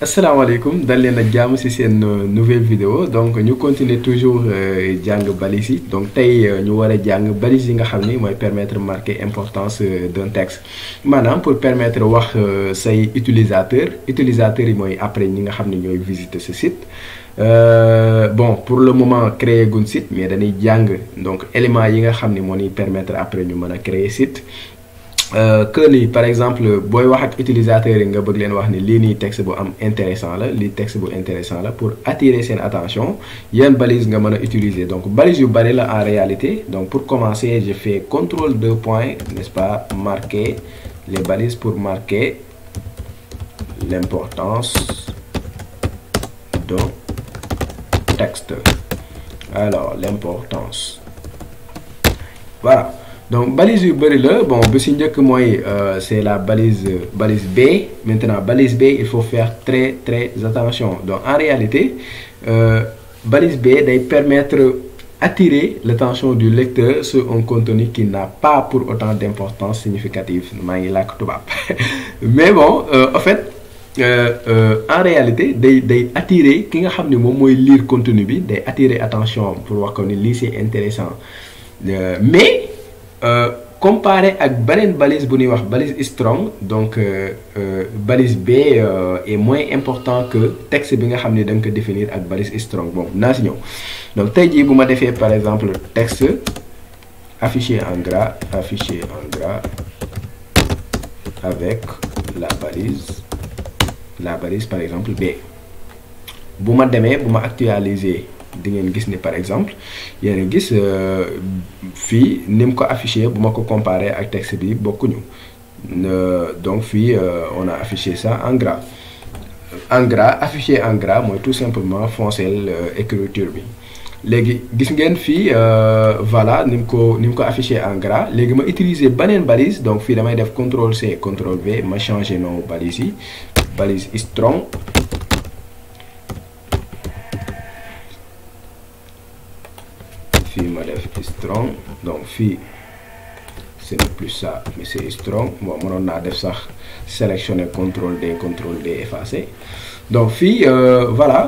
asalaamaaleykum dal leen ak jàmm ci seen nouvelle vidéo donc ñu continuer toujours jàng balise yi donc tey ñu war a jàng balise yi nga xam ni mooy permettre marquer importance d'un texte maanaam pour permettre wax say utilisateurs yi mooy après ñi nga xam ne ñooy visiter ce site bon pour le moment créer gun site mais dañuy jàng donc éléments yi nga xam ni moo ñuy permettre après ñu mën a créer site. Que ni par exemple booy wax ak utilisateurs yi nga bëgg leen wax ni lii nii texte bu am intéressant la lii texte bu intéressant la pour attirer seen attention yan balise nga mën a utiliser donc balise yu bari la en réalité donc pour commencer je fais contrôle 2 points n'est-ce pas marquer les balises pour marquer l'importance d'un texte. Alors l'importance, voilà. Donc balise yu bëri la bon bi si njëkk mooy c'est la balise B. Maintenant balise B il faut faire très attention donc en réalité balise B day permettre attirer l'attention du lecteur sur un contenu qui n'a pas pour autant d'importance significative maa ngi làkk tubaab mais bon en fait en réalité day attirer ki nga xam ne moom mooy lire contenu bi day attirer attention pour wax ko ni lii c'est intéressant mais comparé ak beneen balise bu ñuy wax balise strong donc balise B est moins important que texte bi nga xam ne da nga ko définir ak balise strong bon naa si ñëw donc tey jii bu ma defee par exemple texte affiché en gras avec la balise par exemple B bu ma demee bu ma actualiser di ngeen gis ni par exemple yéen a gis fii ni mu ko affiché bu ma ko comparé ak texte bi bokkuñu donc fii on a affiché ça en gras affiché en gras mooy tout simplement foncer écriture bi léegi gis ngeen fii voilà ni mu ko affiché en gras léegi ma utiliser beneen balise donc fii damay def CTRL C CTRL V ma changer nom balise yi balise strong. Fii ma def strong donc fii ce n'est plus ça mais c'est strong bon mënoon naa def sax sélectionner CTRL D effacer donc fii voilà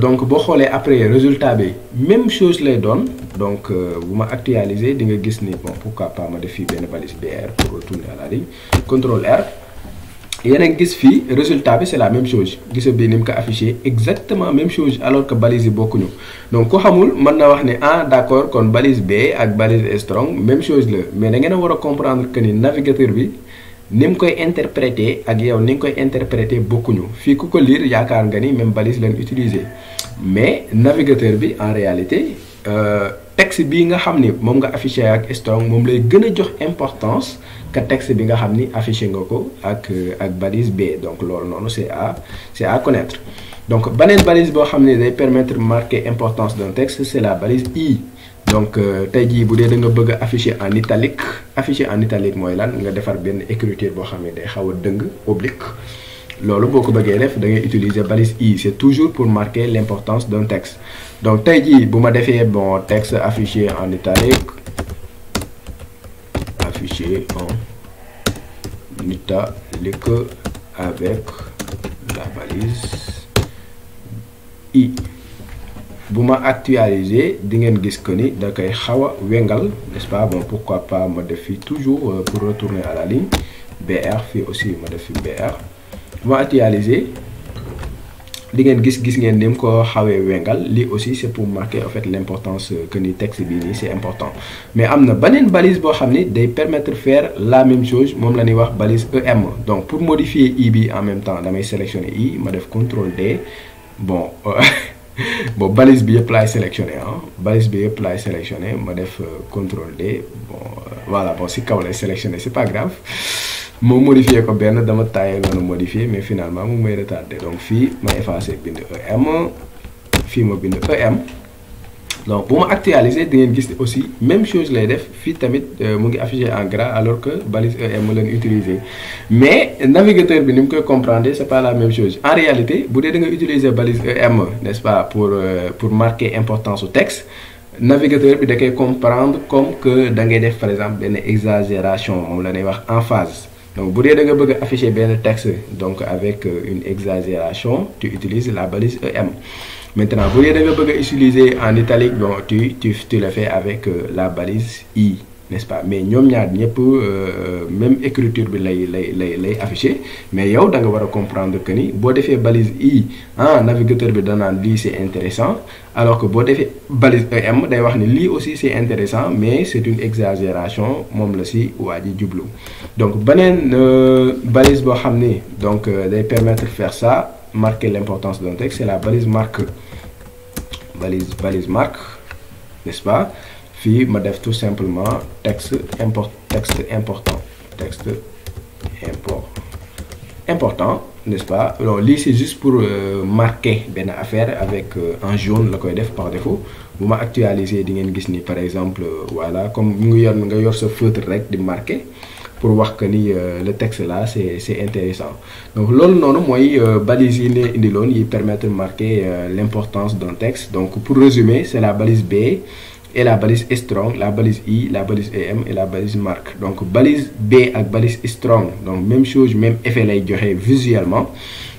donc boo xoolee après résultat bi même chose lay doon donc bu ma actualiser di nga gis ni bon pourquoi pas ma def fii benn balise BR pour retourner à la ligne CTRL R. yéen a ngi gis fii résultat bi c'est la même chose gisa bi ni mu ko affiché exactement même chose alors que balise yi bokkuñu donc ku xamul mën na wax ne d'accord kon balise B ak balise strong même chose la mais da ngeen a war a comprendre que ni navigateur bi ni mu koy interpréter ak yow ni nga koy interpréter bokkuñu fii ku ko lire yaakaar nga ni même balise leen utiliser mais navigateur bi en réalité texte bi nga xam ni moom nga affiché ak strong moom lay gën a jox importance que texte bi nga xam ni affiché nga ko ak balise B donc loolu noonu c'est à connaître donc beneen balise boo xam ne day permettre marquer importance d'un texte c'est la balise I donc tey jii bu dee da nga bëgg a afficher en italique mooy lan nga defar benn écriture boo xam ne day xaw a dëng oblique loolu boo ko bëggee def da ngay utiliser balise I c'est toujours pour marquer l'importance d'un texte donc tey jii bu ma defee bon texte affiché en italique avec la balise I bu ma actualiser di ngeen gis que ni da koy xaw a wengal n'est-ce pas bon pourquoi pas ma def fi toujours pour retourner à la ligne BR fii aussi ma def fi BR bu ma actualiser di ngeen gis ngeen ni mu ko xawee wengal lii aussi c'est pour marquer en fait l'importance que ni texte bii nii c'est important mais am na beneen balise boo xam ni day permettre faire la même chose moom la ñuy wax balise EM donc pour modifier I bi en même temps damay sélectionner I ma def CTRL D bon bon balise bi yëpp laay sélectionner balise bi yëpp laay sélectionner ma def CTRL D bon voilà bon si kaw lay sélectionner c'est pas grave moo modifier ko benn dama taayee noonu modifier mais finalement mu may retardé donc fii ma effacer bind EM fii ma bind EM donc bu ma actualiser di ngeen gis aussi même chose lay def fii tamit mu ngi affiché en gras alors que balise EM leen utiliser mais navigateur bi ni mu koy comprendre c'est pas la même chose en réalité bu dee da nga utiliser balise EM n'est-ce pas pour marquer importance au texte navigateur bi da koy comprendre comme que da ngay def par exemple benn exagération moom la ñuy wax emphase Donc bu dee da nga bëgg a afficher benn texte donc avec une exagération, tu utilises la balise EM. Maintenant bu dee da nga bëgg a utiliser en italique, bon tu le fais avec la balise I, n'est-ce pas? Mais ñoom ñaar ñëpp même écriture bi lay afficher, mais yow da nga war a comprendre que ni boo defee balise I navigateur bi danaan lii c'est intéressant, alors que boo defee balise EM day wax ni lii aussi c'est intéressant mais c'est une exagération, moom la si waa ji jublu. Donc beneen balise boo xam ni donc day permettre de faire ça, marquer l'importance d'un texte, c'est la balise marque. Balise marque, n'est-ce pas? Fii ma def tout simplement texte important, n'est-ce pas? Donc lii c'est juste pour marquer benn affaire avec en jaune la koy def par défaut. Bu ma actualiser di ngeen gis ni par exemple voilà comme nga yor sa feutre rek di marquer pour wax que ni le texte là c'est intéressant. Donc loolu noonu mooy balise yi ne indiloon yi permettre de marquer l'importance d'un texte. Donc pour résumer, c'est la balise B et la balise strong, la balise I, la balise EM et la balise marque. Donc balise B ak balise strong, donc même chose, même effet lay joxe visuellement,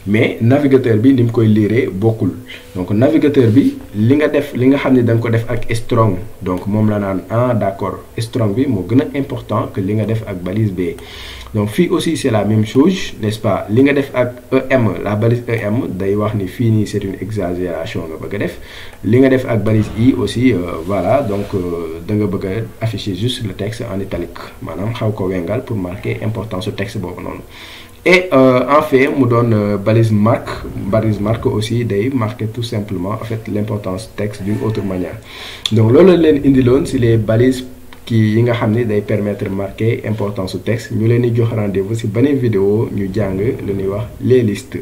mais navigateur bi ni mu koy lire bokkul. Donc navigateur bi li nga xam ne da nga ko def ak strong, donc moom la naan d'accord, strong bi moo gën a important que li nga def ak balise B. Donc fii aussi c'est la même chose, n'est-ce pas? Li nga def ak EM, la balise EM day wax ni fii nii c'est une exagération nga bëgg a def. Li nga def ak balise I aussi voilà, donc da nga bëgg a afficher juste le texte en italique, maanaam xaw ko wengal pour marquer importance su texte boobu noonu. Et en fait mu doon balise marque aussi day marquer tout simplement en fait l'importance du texte d'une autre manière. Donc loolu leen indiloon si les balises yi nga xam ne day permettre marquer importance su texte. Ñu leen di jox rendez-vous si beneen vidéo ñu jàng lu ñuy wax les listes.